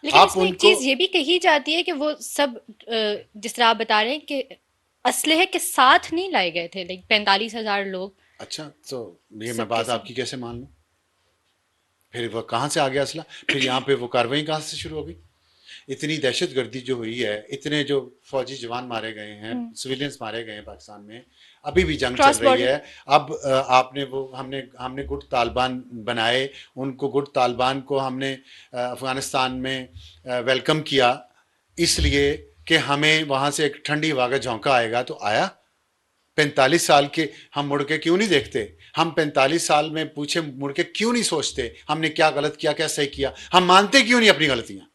लेकिन आप इसमें एक उनको, चीज ये भी कही जाती है कि वो सब जिस तरह आप बता रहे हैं कि असलहे के साथ नहीं लाए गए थे, लाइक 45,000 लोग। अच्छा तो ये मैं सब के बात सब। आपकी कैसे मान लूं? फिर वो कहाँ से आ गया असला? फिर यहाँ पे वो कार्रवाई कहाँ से शुरू हो गई? इतनी दहशतगर्दी जो हुई है, इतने जो फौजी जवान मारे गए हैं, सिविलियंस मारे गए हैं पाकिस्तान में, अभी भी जंग चल क्रॉस रही बॉर्डर। है। अब आपने वो हमने हमने गुट तालिबान बनाए, उनको गुट तालिबान को हमने अफगानिस्तान में वेलकम किया, इसलिए कि हमें वहाँ से एक ठंडी हवा का झोंका आएगा। तो आया? 45 साल के हम मुड़ के क्यों नहीं देखते? हम 45 साल में पूछे मुड़ के क्यों नहीं सोचते हमने क्या गलत किया, क्या सही किया? हम मानते क्यों नहीं अपनी गलतियां?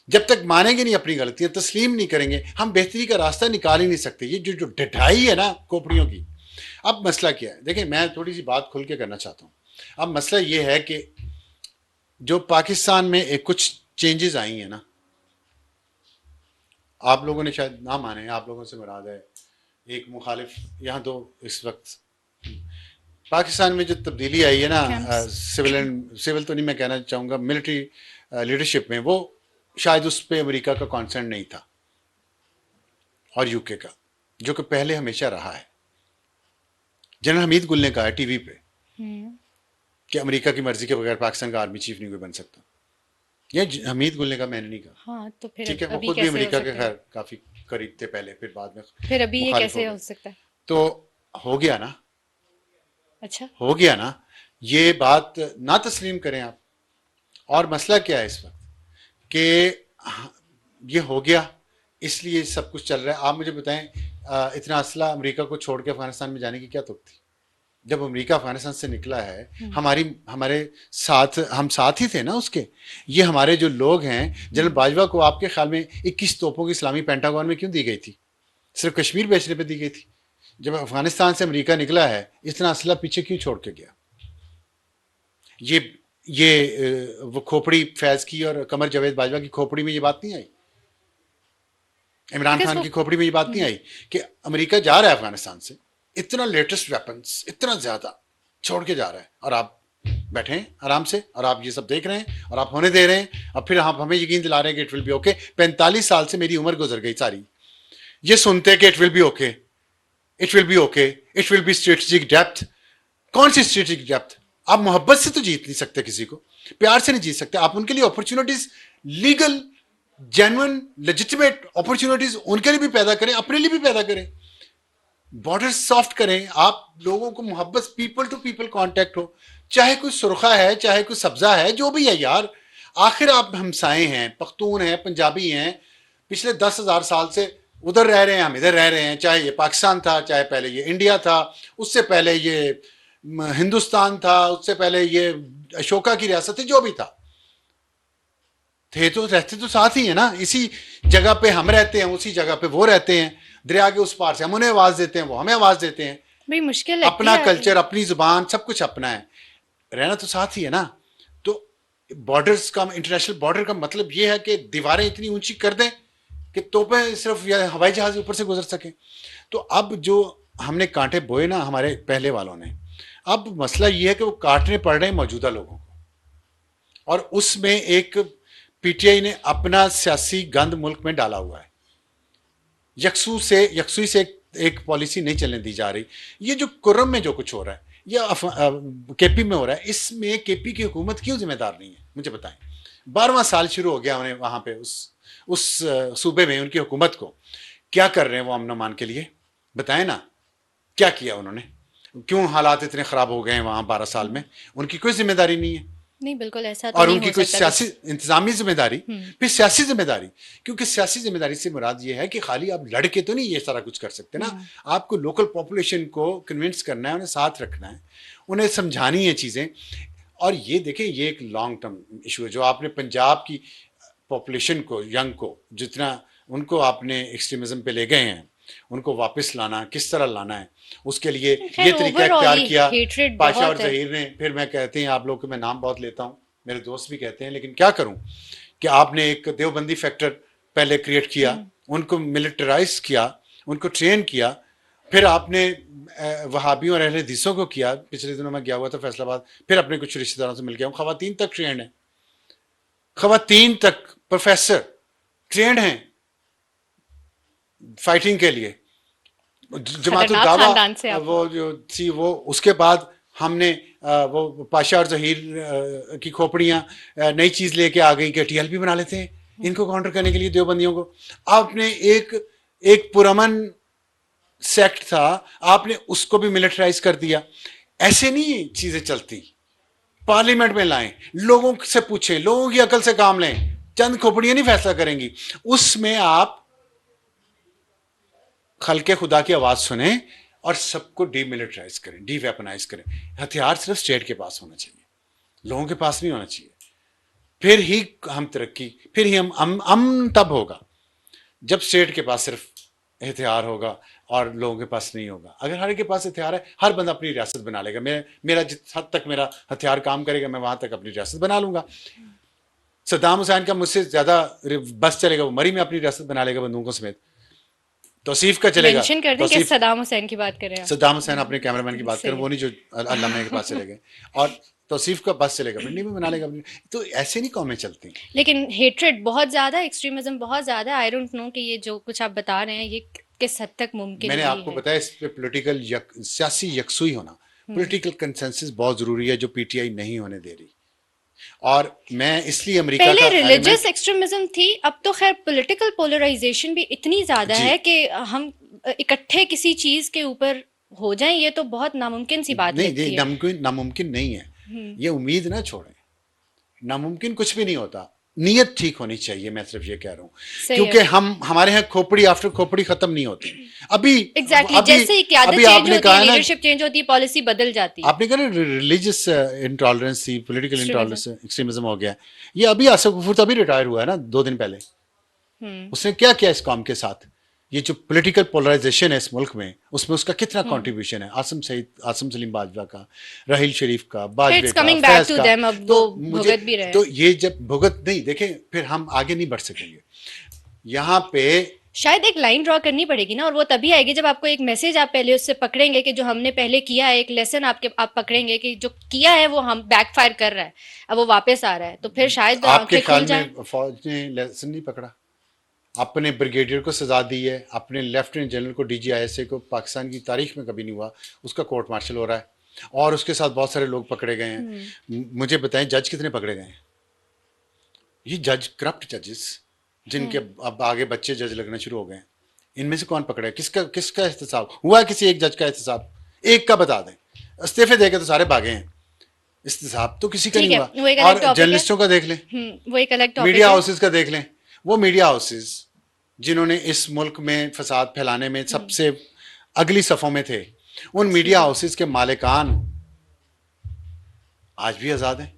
जब तक मानेंगे नहीं अपनी गलतियां, तस्लीम नहीं करेंगे, हम बेहतरी का रास्ता निकाल ही नहीं सकते। ये जो जो ढिठाई है ना खोपड़ियों की। अब मसला क्या है, देखिए मैं थोड़ी सी बात खुल के करना चाहता हूँ। अब मसला ये है कि जो पाकिस्तान में एक कुछ चेंजेस आई हैं ना, आप लोगों ने शायद ना माने, आप लोगों से मुराद है एक मुखालिफ यहाँ तो इस वक्त पाकिस्तान में जो तब्दीली आई है ना, कैंप्स। सिविल तो नहीं मैं कहना चाहूँगा, मिलिट्री लीडरशिप में, वो शायद उस पर अमेरिका का कॉन्सर्न नहीं था और यूके का, जो कि पहले हमेशा रहा है। जनरल हमीद गुल ने कहा है टीवी पे हम्म। कि अमेरिका की मर्जी के बगैर पाकिस्तान का आर्मी चीफ नहीं कोई बन सकता। ये हमीद गुल ने कहा, मैंने नहीं कहा। हाँ, तो फिर ठीक है, वो अभी खुद भी कैसे हो अमेरिका के सकता है? खैर काफी करीब थे पहले, फिर बाद में फिर अभी ये मुखालिफ हो कैसे गए। हो सकता है? तो हो गया ना, अच्छा। हो गया ना, ये बात ना तस्लीम करें आप। और मसला क्या है इस वक्त कि ये हो गया, इसलिए सब कुछ चल रहा है। आप मुझे बताएं, इतना असला अमेरिका को छोड़ के अफगानिस्तान में जाने की क्या तुक थी? जब अमेरिका अफगानिस्तान से निकला है, हम्म। हमारी हमारे साथ, हम साथ ही थे ना उसके। ये हमारे जो लोग हैं, जनरल हम्म। बाजवा को आपके ख्याल में 21 तोपों की सलामी पेंटागन में क्यों दी गई थी? सिर्फ कश्मीर बेचने पे दी गई थी। जब अफगानिस्तान से अमेरिका निकला है, इतना असला पीछे क्यों छोड़ के गया? ये वो खोपड़ी फैज की और कमर जावेद बाजवा की खोपड़ी में ये बात नहीं आई? इमरान बिकॉज खान वो। की खोपड़ी में ये बात नहीं आई कि अमेरिका जा रहा है अफगानिस्तान से, इतना लेटेस्ट वेपन्स इतना ज्यादा छोड़ के जा रहा है, और आप बैठे हैं आराम से और आप ये सब देख रहे हैं और आप होने दे रहे हैं, और फिर आप हमें यकीन दिला रहे हैं कि इट विल बी ओके। 45 साल से मेरी उम्र गुजर गई सारी ये सुनते हैं कि it will be okay, it will be okay, it will be strategic depth. कौन सी स्ट्रेटेजिक डेप्थ? आप मोहब्बत से तो जीत नहीं सकते किसी को, प्यार से नहीं जीत सकते आप। उनके लिए opportunities, legal genuine legitimate opportunities उनके लिए भी पैदा करें, अपने लिए भी पैदा करें, बॉर्डर सॉफ्ट करें। आप लोगों को मोहब्बत, पीपल टू पीपल कांटेक्ट हो, चाहे कोई सुरखा है चाहे कोई सब्जा है, जो भी है यार, आखिर आप हमसाए हैं, पख्तून हैं, पंजाबी हैं, पिछले 10,000 साल से उधर रह रहे हैं, हम इधर रह रहे हैं। चाहे ये पाकिस्तान था, चाहे पहले ये इंडिया था, उससे पहले ये हिंदुस्तान था, उससे पहले ये अशोका की रियासत थी, जो भी था, थे तो रहते तो साथ ही है ना। इसी जगह पे हम रहते हैं, उसी जगह पे वो रहते हैं, दरिया के उस पार से हम उन्हें आवाज देते हैं, वो हमें आवाज देते हैं। बड़ी मुश्किल लगती अपना है। कल्चर, अपनी जुबान, सब कुछ अपना है, रहना तो साथ ही है ना। तो बॉर्डर्स का, इंटरनेशनल बॉर्डर का मतलब ये है कि दीवारें इतनी ऊंची कर दें कि तोपें सिर्फ या हवाई जहाज ऊपर से गुजर सके। तो अब जो हमने कांटे बोए ना हमारे पहले वालों ने, अब मसला ये है कि वो काटने पड़ रहे हैं मौजूदा लोगों को। और उसमें एक पीटीआई ने अपना सियासी गंद मुल्क में डाला हुआ है। यकसुई से एक पॉलिसी नहीं चलने दी जा रही। ये जो कुर्रम में जो कुछ हो रहा है, या केपी में हो रहा है, इसमें केपी की हुकूमत क्यों जिम्मेदार नहीं है? मुझे बताएं। 12वां साल शुरू हो गया उन्हें वहां पे, उस सूबे में उनकी हुकूमत को। क्या कर रहे हैं वो अमन अमान के लिए? बताएं ना, क्या किया उन्होंने? क्यों हालात इतने खराब हो गए हैं वहां 12 साल में? उनकी कोई जिम्मेदारी नहीं है। नहीं, बिल्कुल ऐसा तो और नहीं उनकी हो कोई सकता सियासी कुछ। इंतजामी जिम्मेदारी, हम्म। फिर सियासी जिम्मेदारी। क्योंकि सियासी जिम्मेदारी से मुराद ये है कि खाली आप लड़के तो नहीं ये सारा कुछ कर सकते ना। हम्म। आपको लोकल पॉपुलेशन को कन्विंस करना है, उन्हें साथ रखना है, उन्हें समझानी है चीजें। और ये देखें, ये एक लॉन्ग टर्म इशू है। जो आपने पंजाब की पॉपुलेशन को, यंग को, जितना उनको आपने एक्सट्रीमिज्म पे ले गए हैं, उनको वापस लाना, किस तरह लाना है, उसके लिए ये खैर तरीका ओवरऑल इख्तियार ही किया हेट्रेड पाशा और बहुत है। जहीर ने। फिर मैं कहते हैं आप लोग को मैं नाम बहुत लेता हूँ, मेरे दोस्त भी कहते हैं, लेकिन क्या करूं कि आपने एक देवबंदी फैक्टर पहले क्रिएट किया, हम्म। उनको मिलिटराइज किया, उनको ट्रेन किया। फिर आपने वहाबियों और अहले हदीसों को किया। पिछले दिनों में गया हुआ था फैसलाबाद, फिर अपने कुछ रिश्तेदारों से मिल गया हूँ, खवातीन तक ट्रेंड है, खवातीन तक प्रोफेसर ट्रेंड हैं फाइटिंग के लिए, जमातुल खतरनाक दावा खानदान से आप। वो जो थी वो, उसके बाद हमने वो पाशा और जहीर की खोपड़ियां नई चीज लेके आ गई कि टीएलपी बना लेते हैं इनको काउंटर करने के लिए देवबंदियों को। आपने एक एक पुरमन सेक्ट था, आपने उसको भी मिलिटराइज कर दिया। ऐसे नहीं चीजें चलती। पार्लियामेंट में लाएं, लोगों से पूछें, लोगों की अकल से काम लें, चंद खोपड़ियां नहीं फैसला करेंगी। उसमें आप खलके खुदा की आवाज सुने और सबको डीमिलिटराइज करें, डीवेपनाइज करें। हथियार सिर्फ स्टेट के पास होना चाहिए, लोगों के पास नहीं होना चाहिए। फिर ही हम तरक्की, फिर ही हम अमन तब होगा जब स्टेट के पास सिर्फ हथियार होगा और लोगों के पास नहीं होगा। अगर हर एक के पास हथियार है, हर बंदा अपनी रियासत बना लेगा। मेरा जिस हद तक मेरा हथियार काम करेगा, मैं वहां तक अपनी रियासत बना लूंगा। सद्दाम हुसैन का मुझसे ज्यादा बस चलेगा, वो मरी में अपनी रियासत बना लेगा बंदूकों समेत। तौसीफ का चलेगा, मेंशन कर दें कि तौसीफ सद्दाम हुसैन की बात कर रहे हैं आप। सद्दाम हुसैन अपने कैमरामैन की बात सही करें, है। वो नहीं जो अल्लामा के पास चले गए। और तौसीफ का बस चलेगा, भिंडी में बना लेगा। तो ऐसे नहीं कौमें चलती। लेकिन हेट्रेड बहुत ज्यादा, एक्सट्रीमिज्म बहुत ज्यादा, आई डोंट नो कि ये जो कुछ आप बता रहे हैं ये किस हद तक मुमकिन मैंने भी आपको है। बताया इस पे पॉलिटिकल सियासी यकसुई होना, पॉलिटिकल कंसेंसस बहुत जरूरी है, जो पीटीआई नहीं होने दे रही। और मैं इसलिए अमेरिका पहले का रिलीजियस एक्सट्रीमिज्म थी, अब तो खैर पॉलिटिकल पोलराइजेशन भी इतनी ज्यादा जी। है कि हम इकट्ठे किसी चीज के ऊपर हो जाएं, ये तो बहुत नामुमकिन सी बात नहीं, लगती ये है। नामुमकिन नहीं है। ये उम्मीद ना छोड़ें, नामुमकिन कुछ भी नहीं होता। नीयत ठीक होनी चाहिए, मैं सिर्फ ये कह रहा हूँ। सही क्योंकि है। हमारे यहाँ खोपड़ी आफ्टर खोपड़ी खत्म नहीं होती। अभी एग्जैक्टली अभी जैसे ही क्यादत अभी चेंज आपने होती कहा है, ना, लीडरशिप चेंज होती है, पॉलिसी बदल जाती है। आपने कहा ना रिलीजियस इंटॉलरेंस थी, पॉलिटिकल एक्सट्रीमिज्म। इंटॉलरेंस, एक्सट्रीमिज्म हो गया। ये अभी आसिफ गफूर अभी रिटायर हुआ है ना 2 दिन पहले। हम्म। उसने क्या किया इस कौम के साथ? ये जो पॉलिटिकल पोलराइजेशन है इस मुल्क में, उसमें उसका कितना कंट्रीब्यूशन है? आसिम सलीम बाजवा का, राहील शरीफ का, बाजवे इट्स का, कमिंग बैक फैज टू का। देम, अब तो वो मुझे भुगत भी रहे तो हैं। ये जब भुगत नहीं देखें, फिर हम आगे नहीं बढ़ सकेंगे। यहाँ पे शायद एक लाइन ड्रॉ करनी पड़ेगी ना, और वो तभी आएगी जब आपको एक मैसेज आप पहले उससे पकड़ेंगे कि जो हमने पहले किया है, एक लेसन आप पकड़ेंगे कि जो किया है वो हम बैकफायर कर रहा है, अब वो वापस आ रहा है, तो फिर शायद आपके आंखें खुल ख्याल जाएं। में फौज ने लेसन नहीं पकड़ा? अपने ब्रिगेडियर को सजा दी है, अपने लेफ्टिनेंट जनरल को, डीजीआईएसए को पाकिस्तान की तारीख में कभी नहीं हुआ, उसका कोर्ट मार्शल हो रहा है और उसके साथ बहुत सारे लोग पकड़े गए हैं। मुझे बताएं जज कितने पकड़े गए हैं? ये जज, करप्ट जजेस जिनके अब आगे बच्चे जज लगने शुरू हो गए हैं, इनमें से कौन पकड़ा है? किसका किसका एहतसाब हुआ है? किसी एक जज का एहतसाब एक का बता दें। इस्तीफे देके तो सारे भागे हैं, इस्तेसाब तो किसी का ठीक नहीं है, हुआ। वो एक अलग और टॉपिक है। जर्नलिस्टों का देख लें, वो एक अलग टॉपिक मीडिया है। हाउसेस का देख लें। वो मीडिया हाउसेस जिन्होंने इस मुल्क में फसाद फैलाने में सबसे अगली सफों में थे, उन मीडिया हाउसेस के मालिकान आज भी आजाद हैं।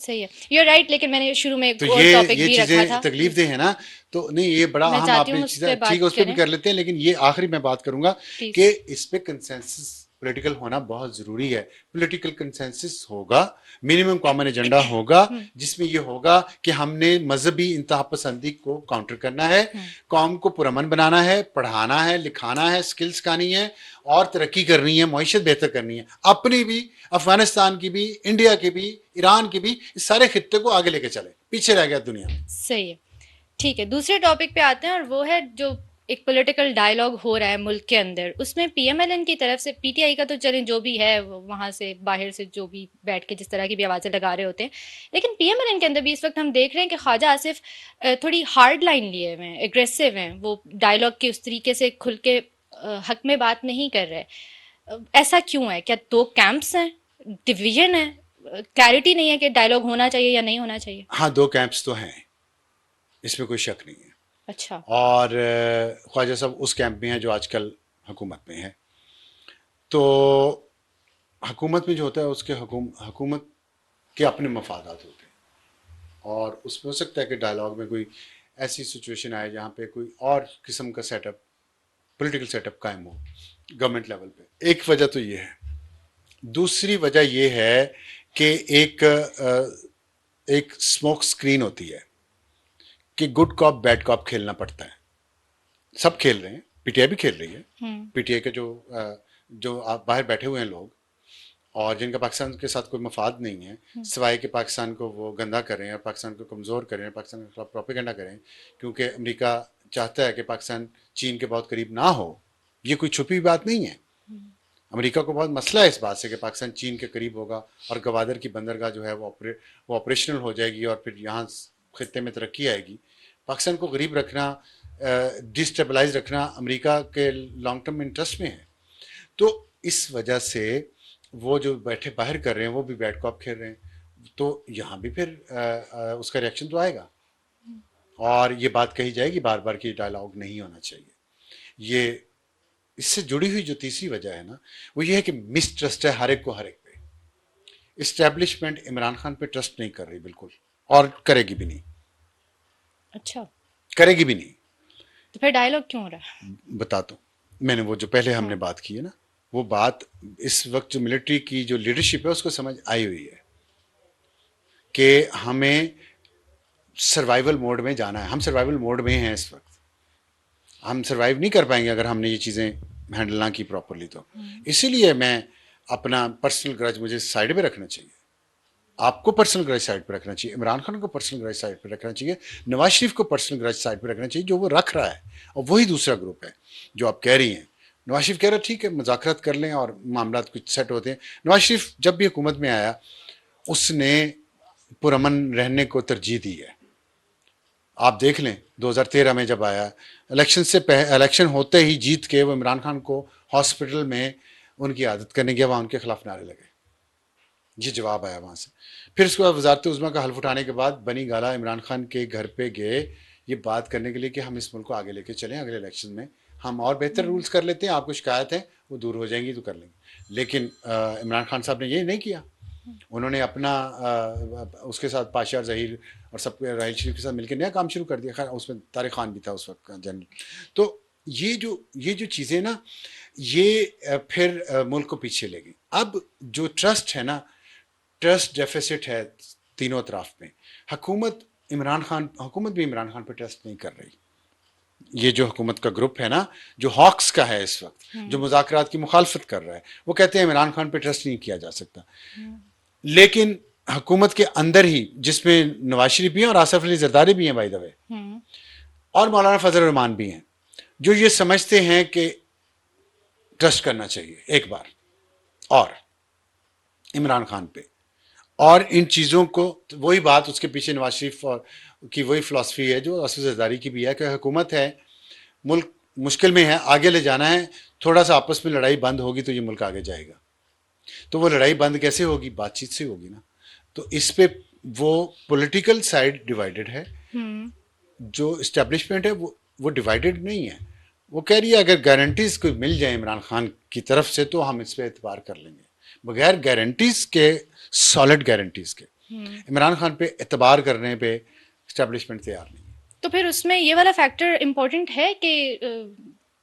सही है, यूर राइट, लेकिन मैंने शुरू में एक तो और टॉपिक ये भी रखा चीजें था। तकलीफ दे है ना। तो नहीं, ये बड़ा मैं अहम चाहती आपने हूँ उस पे चीजें, ठीक है, बात उस पर भी करें कर लेते हैं, लेकिन ये आखिरी मैं बात करूंगा प्लीज। कि इस पे कंसेंसस पॉलिटिकल होना बहुत जरूरी है। पॉलिटिकल कंसेंसस होगा, मिनिमम कॉमन एजेंडा होगा, जिसमें ये होगा कि हमने मजहबी इंतहा पसंदी को काउंटर करना है, कौम को पुरअमन बनाना है, पढ़ाना है, लिखाना है, स्किल्स सिखानी है और तरक्की करनी है, मईशत बेहतर करनी है, अपनी भी, अफगानिस्तान की भी, इंडिया की भी, ईरान की भी। इस सारे खित्ते को आगे लेके चले, पीछे रह गया दुनिया में। सही है, ठीक है, दूसरे टॉपिक पे आते हैं, और वो है जो एक पॉलिटिकल डायलॉग हो रहा है मुल्क के अंदर, उसमें पीएमएलएन की तरफ से, पीटीआई का तो चलें जो भी है, वहां से बाहर से जो भी बैठ के जिस तरह की भी आवाज़ें लगा रहे होते हैं, लेकिन पीएमएलएन के अंदर भी इस वक्त हम देख रहे हैं कि ख्वाजा आसिफ थोड़ी हार्ड लाइन लिए हुए हैं, एग्रेसिव हैं, वो डायलॉग के उस तरीके से खुल के हक में बात नहीं कर रहे। ऐसा क्यों है? क्या दो कैंप्स हैं, डिवीजन है, क्लैरिटी नहीं है कि डायलॉग होना चाहिए या नहीं होना चाहिए? हाँ, 2 कैंप्स तो हैं, इसमें कोई शक नहीं है। अच्छा। और ख्वाजा साहब उस कैंप में है जो आजकल हुकूमत में है। तो हुकूमत में जो होता है, उसके हुकूमत के अपने मफादात होते हैं, और उसमें हो सकता है कि डायलॉग में कोई ऐसी सिचुएशन आए जहाँ पे कोई और किस्म का सेटअप, पॉलिटिकल सेटअप कायम हो गवर्नमेंट लेवल पे। एक वजह तो ये है। दूसरी वजह ये है कि एक स्मोक स्क्रीन होती है कि गुड कॉप बैड कॉप खेलना पड़ता है। सब खेल रहे हैं, पीटीआई भी खेल रही है। पीटीआई के जो आप बाहर बैठे हुए हैं लोग, और जिनका पाकिस्तान के साथ कोई मफाद नहीं है, सिवाय कि पाकिस्तान को वो गंदा करें और पाकिस्तान को कमज़ोर करें, पाकिस्तान के खिलाफ प्रोपेगेंडा करें, क्योंकि अमेरिका चाहता है कि पाकिस्तान चीन के बहुत करीब ना हो। ये कोई छुपी बात नहीं है। अमेरिका को बहुत मसला है इस बात से कि पाकिस्तान चीन के करीब होगा और गवादर की बंदरगाह जो है वो ऑपरेशनल हो जाएगी और फिर यहाँ खत्ते में तरक्की आएगी। पाकिस्तान को गरीब रखना, डिस्टेबलाइज रखना अमेरिका के लॉन्ग टर्म इंटरेस्ट में है। तो इस वजह से वो जो बैठे बाहर कर रहे हैं वो भी बैट कॉप खेल रहे हैं, तो यहाँ भी फिर उसका रिएक्शन तो आएगा और ये बात कही जाएगी बार बार कि डायलॉग नहीं होना चाहिए। ये इससे जुड़ी हुई जो तीसरी वजह है ना, वो ये है कि मिसट्रस्ट है हर एक को हर एक पे। इस्टेब्लिशमेंट इमरान खान पे ट्रस्ट नहीं कर रही बिल्कुल, और करेगी भी नहीं। अच्छा, करेगी भी नहीं। तो फिर डायलॉग क्यों हो रहा है? बताता हूँ। मैंने वो जो पहले हमने बात की है ना, वो बात इस वक्त जो मिलिट्री की जो लीडरशिप है उसको समझ आई हुई है कि हमें सर्वाइवल मोड में जाना है। हम सर्वाइवल मोड में हैं इस वक्त। हम सर्वाइव नहीं कर पाएंगे अगर हमने ये चीज़ें हैंडल ना की प्रॉपरली। तो इसीलिए मैं अपना पर्सनल ग्रज मुझे साइड पे रखना चाहिए, आपको पर्सनल ग्रज साइड पे रखना चाहिए, इमरान खान को पर्सनल ग्रज साइड पे रखना चाहिए, नवाज शरीफ को पर्सनल ग्रज साइड पे रखना चाहिए जो वो रख रहा है। और वही दूसरा ग्रुप है जो आप कह रही हैं। नवाज शरीफ कह रहा है ठीक है मुज़ाकरात कर लें और मामला कुछ सेट होते हैं। नवाज शरीफ जब भी हुकूमत में आया उसने पुरअमन रहने को तरजीह दी है। आप देख लें 2013 में जब आया, इलेक्शन होते ही जीत के वो इमरान खान को हॉस्पिटल में उनकी आदत करने गया, वहाँ उनके खिलाफ नारे लगे। ये जवाब आया वहाँ से। फिर उसके बाद वजारत उज़्मा का हल्फ उठाने के बाद बनी गाला इमरान खान के घर पे गए ये बात करने के लिए कि हम इस मुल्क को आगे लेके चलें, अगले इलेक्शन में हम और बेहतर रूल्स कर लेते हैं, आपको शिकायत है वो दूर हो जाएंगी तो कर लेंगे। लेकिन इमरान खान साहब ने ये नहीं किया। उन्होंने अपना उसके साथ पाशा जहीर और सब राहिल शरीफ के साथ मिलकर नया काम शुरू कर दिया। खैर उसमें तारिक खान भी था उस वक्त का जनरल। तो ये जो चीज़ें ना ये फिर मुल्क को पीछे ले गई। अब जो ट्रस्ट है ना, ट्रस्ट डेफिसिट है तीनों तरफ में। हुकूमत भी इमरान खान पर ट्रस्ट नहीं कर रही। ये जो हुकूमत का ग्रुप है ना जो हॉक्स का है इस वक्त, जो मुज़ाकरात की मुखालफत कर रहा है, वो कहते हैं इमरान खान पे ट्रस्ट नहीं किया जा सकता। लेकिन हुकूमत के अंदर ही जिसमें नवाज शरीफ भी हैं और आसिफ अली जरदारी भी हैं बाय द वे, और मौलाना फजल रहमान भी हैं, जो ये समझते हैं कि ट्रस्ट करना चाहिए एक बार और इमरान खान पे। और इन चीज़ों को वही बात उसके पीछे नवाज शरीफ और की वही फ़िलासफ़ी है जो आसिफ जरदारी की भी है कि हुकूमत है, मुल्क मुश्किल में है, आगे ले जाना है, थोड़ा सा आपस में लड़ाई बंद होगी तो ये मुल्क आगे जाएगा। तो वो लड़ाई बंद कैसे होगी? बातचीत से होगी ना। तो इस पे वो पॉलिटिकल साइड डिवाइडेड है, जो इस्टेब्लिशमेंट है वो डिवाइडेड नहीं है। वो कह रही है अगर गारंटीज कोई मिल जाए इमरान खान की तरफ से तो हम इस पर एतबार कर लेंगे। बगैर गारंटीज के, सॉलिड गारंटीज के, इमरान खान पे एतबार करने पे इस्टेब्लिशमेंट तैयार नहीं है। तो फिर उसमें ये वाला फैक्टर इम्पोर्टेंट है कि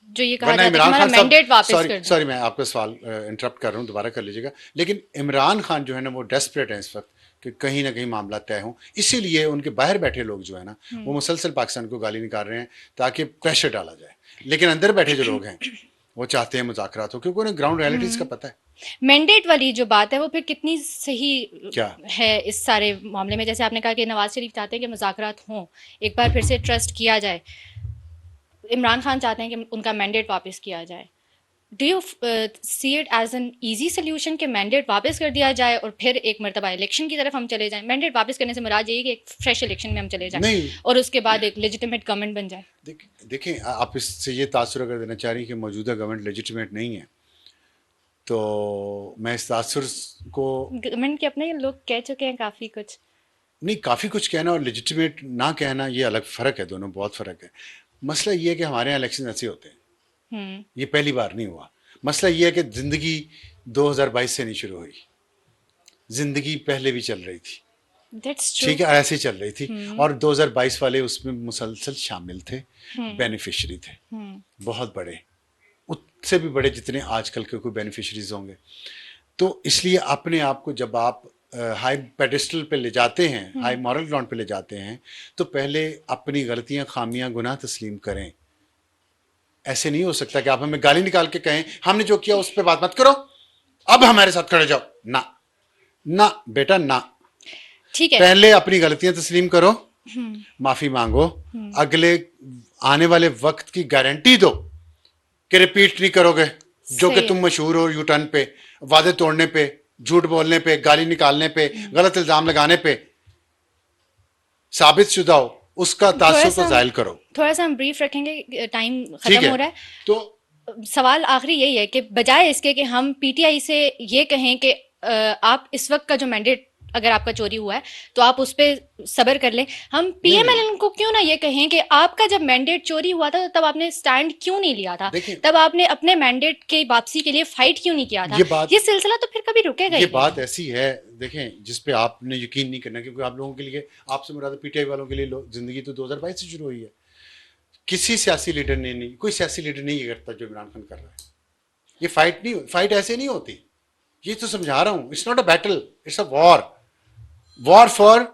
जो ये कहा वरना जाता है कि इमरान हमारा खान साहब, मैंडेट वापस कर दें। सॉरी मैं आपका सवाल इंटरप्ट कर रहा हूँ, दोबारा कर लीजिएगा। लेकिन इमरान खान जो है ना वो डेस्परेट है इस वक्त कि कहीं ना कहीं मामला तय हो। इसीलिए उनके बाहर बैठे लोग जो है ना वो मुसलसल पाकिस्तान को गाली निकाल रहे हैं ताकि प्रेशर डाला जाए। लेकिन अंदर बैठे जो लोग हैं वो चाहते हैं मुज़ाकरात हो, क्योंकि उन्हें ग्राउंड रियलिटीज़ का पता है। मैंडेट वाली जो बात है वो फिर कितनी सही क्या है इस सारे मामले में? जैसे आपने कहा कि नवाज शरीफ चाहते हैं कि मुज़ाकरात हों, एक बार फिर से ट्रस्ट किया जाए। इमरान खान चाहते हैं कि उनका मैंडेट वापस किया जाए। Do you see it as an easy solution कि मैंडेट वापस कर दिया जाए और फिर एक मरतबा इलेक्शन की तरफ हम चले जाएं? मैंडेट वापस करने से मुराद यही कि एक फ्रेश इलेक्शन में हम चले जाएं नहीं, और उसके बाद एक लेजिटिमेट गवर्नमेंट बन जाए। देखें आप इससे ये तासुर अगर देना चाह रही हैं कि मौजूदा गवर्नमेंट लेजिटिमेट नहीं है, तो मैं इस तासुर को, गवर्नमेंट के अपने लोग कह चुके हैं काफ़ी कुछ। नहीं, काफ़ी कुछ कहना और लेजिटिमेट ना कहना ये अलग फ़र्क है, दोनों बहुत फ़र्क है। मसला ये है कि हमारे यहाँ इलेक्शन ऐसे होते हैं, ये पहली बार नहीं हुआ। मसला ये है कि ज़िंदगी 2022 से नहीं शुरू हुई, ज़िंदगी पहले भी चल रही थी, ठीक है, ऐसे ही चल रही थी। और 2022 वाले उसमें मुसलसल शामिल थे, बेनिफिशरी थे, बहुत बड़े, उससे भी बड़े जितने आजकल के कोई बेनिफिशरीज होंगे। तो इसलिए अपने आप को जब आप हाई पेडिस्टल पे ले जाते हैं, हाई मॉरल ग्राउंड पे ले जाते हैं, तो पहले अपनी गलतियां, खामियां, गुनाह तस्लीम करें। ऐसे नहीं हो सकता कि आप हमें गाली निकाल के कहें हमने जो किया उस पर बात मत करो, अब हमारे साथ खड़े जाओ, ना ना बेटा ना, ठीक है। पहले अपनी गलतियां तस्लीम करो, माफी मांगो, अगले आने वाले वक्त की गारंटी दो कि रिपीट नहीं करोगे जो कि सही है। तुम मशहूर हो यू टर्न पे, वादे तोड़ने पे, झूठ बोलने पे, गाली निकालने पे, गलत इल्जाम लगाने पे, साबित शुदा हो, उसका थोड़ा तासुर को सा जाहिल करो। थोड़ा सा हम ब्रीफ रखेंगे, टाइम ठीक खत्म है, हो रहा है। तो सवाल आखिरी यही है कि बजाय इसके कि हम पीटीआई से ये कहें कि आप इस वक्त का जो मैंडेट अगर आपका चोरी हुआ है तो आप उस पर सब्र कर लें, हम नहीं पीएमएलएन को क्यों ना ये कहें कि आपका जब मैंडेट चोरी हुआ था तो तब आपने स्टैंड क्यों नहीं लिया था, देखिए तब आपने अपने मैंडेट के वापसी के लिए फाइट क्यों नहीं किया था। बात ये सिलसिला तो फिर कभी रुकेगा ये ही बात नहीं। ऐसी है, देखें, जिस पे आपने यकीन नहीं करना, क्योंकि आप लोगों के लिए, आपसे मुराद पीटीआई वालों के लिए जिंदगी तो 2022 से शुरू हुई है। किसी सियासी लीडर ने नहीं, कोई सियासी लीडर नहीं ये करता जो इमरान खान कर रहा है। ये फाइट नहीं, फाइट ऐसे नहीं होती, ये तो समझा रहा हूं, it's not a battle, it's a war, war for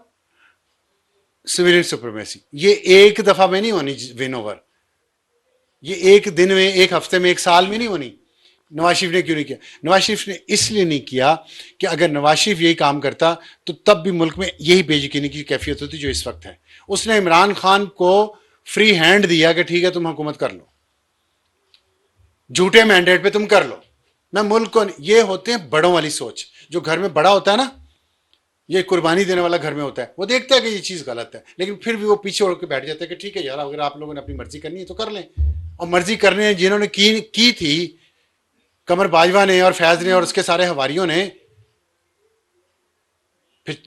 civilian supremacy. ये एक दफा में नहीं होनी विन ओवर, ये एक दिन में, एक हफ्ते में, एक साल में नहीं होनी। नवाज शरीफ ने क्यों नहीं किया? नवाज शरीफ ने इसलिए नहीं किया कि अगर नवाज शरीफ यही काम करता तो तब भी मुल्क में यही बेयकीनी की कैफियत होती जो इस वक्त है। उसने इमरान खान को फ्री हैंड दिया कि ठीक है तुम हुकूमत कर लो, झूठे मैंडेट पे तुम कर लो, मैं मुल्क को, ये होते हैं बड़ों वाली सोच। जो घर में बड़ा होता है ना, ये कुर्बानी देने वाला घर में होता है, वो देखता है कि ये चीज गलत है, लेकिन फिर भी वो पीछे उड़ के बैठ जाता है कि ठीक है यार, अगर आप लोगों ने अपनी मर्जी करनी है तो कर लें। और मर्जी करने जिन्होंने की थी, कमर बाजवा ने और फैज ने और उसके सारे हवारियों ने, फिर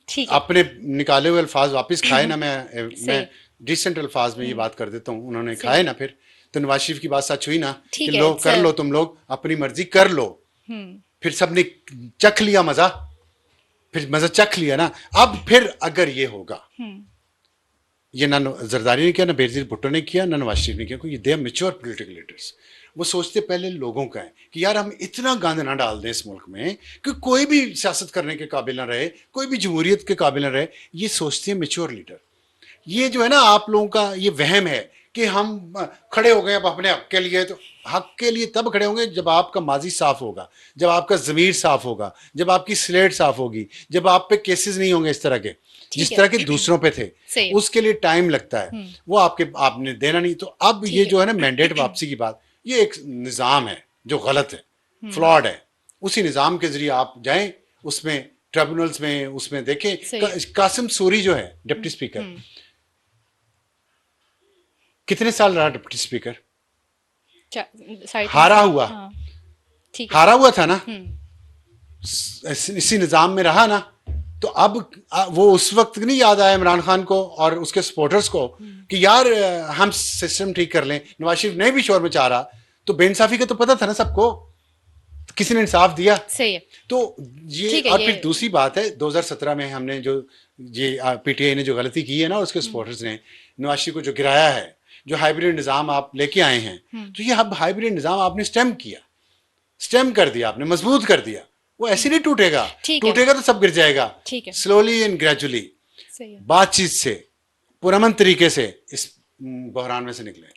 ठीक है। अपने निकाले हुए अल्फाज वापस खाए ना। सही मैं है। डिसेंट अल्फाज में ये बात कर देता हूँ, उन्होंने सही खाए है। ना, फिर तो नवाज शरीफ की बात सच हुई ना कि ठीक है लो कर सर। लो, तुम लोग अपनी मर्जी कर लो। फिर सबने चख लिया मजा, फिर मजा चख लिया ना। अब फिर अगर ये होगा, ये ना जरदारी ने किया, ना बेनजीर भुट्टो ने किया, ना नवाज शरीफ ने किया, क्योंकि they are mature political leaders. वो सोचते पहले लोगों का है कि यार हम इतना गंद ना डाल दें इस मुल्क में कि कोई भी सियासत करने के काबिल ना रहे, कोई भी जमहूरियत के काबिल ना रहे। ये सोचते हैं मैच्योर लीडर। ये जो है ना आप लोगों का ये वहम है कि हम खड़े हो गए अब अपने हक के लिए, तो हक के लिए तब खड़े होंगे जब आपका माजी साफ होगा, जब आपका ज़मीर साफ होगा, जब आपकी स्लेट साफ होगी, जब आप पे केसेस नहीं होंगे इस तरह के जिस तरह के दूसरों पे थे। सही। उसके लिए टाइम लगता है, वो आपने देना नहीं। तो अब ये जो है ना मैंडेट वापसी की बात, ये एक निज़ाम है जो गलत है, फ्लॉड है। उसी निज़ाम के जरिए आप जाएं, उसमें ट्रिब्यूनल्स में, उसमें देखें। कासिम सूरी जो है डिप्टी स्पीकर, कितने साल रहा डिप्टी स्पीकर? हारा हुआ, हाँ, ठीक है। हारा हुआ था ना, इसी निजाम में रहा ना। तो अब वो उस वक्त नहीं याद आया इमरान खान को और उसके सपोर्टर्स को कि यार हम सिस्टम ठीक कर लें। नवाज शरीफ नहीं भी शोर मचा रहा तो बेइंसाफी का तो पता था ना सबको, तो किसी ने इंसाफ दिया। सही है। तो ये, और फिर दूसरी बात है 2017 में हमने जो ये पीटीआई ने जो गलती की है ना, उसके सपोर्टर्स ने नवाज शरीफ को जो गिराया है, जो हाइब्रिड निजाम आप लेके आए हैं, तो ये अब हाइब्रिड निजाम आपने स्टेम किया, स्टेम कर दिया आपने, मजबूत कर दिया। वो ऐसे नहीं टूटेगा, टूटेगा तो सब गिर जाएगा। स्लोली एंड ग्रेजुअली, बातचीत से, पुरअमन तरीके से इस बहरान में से निकले।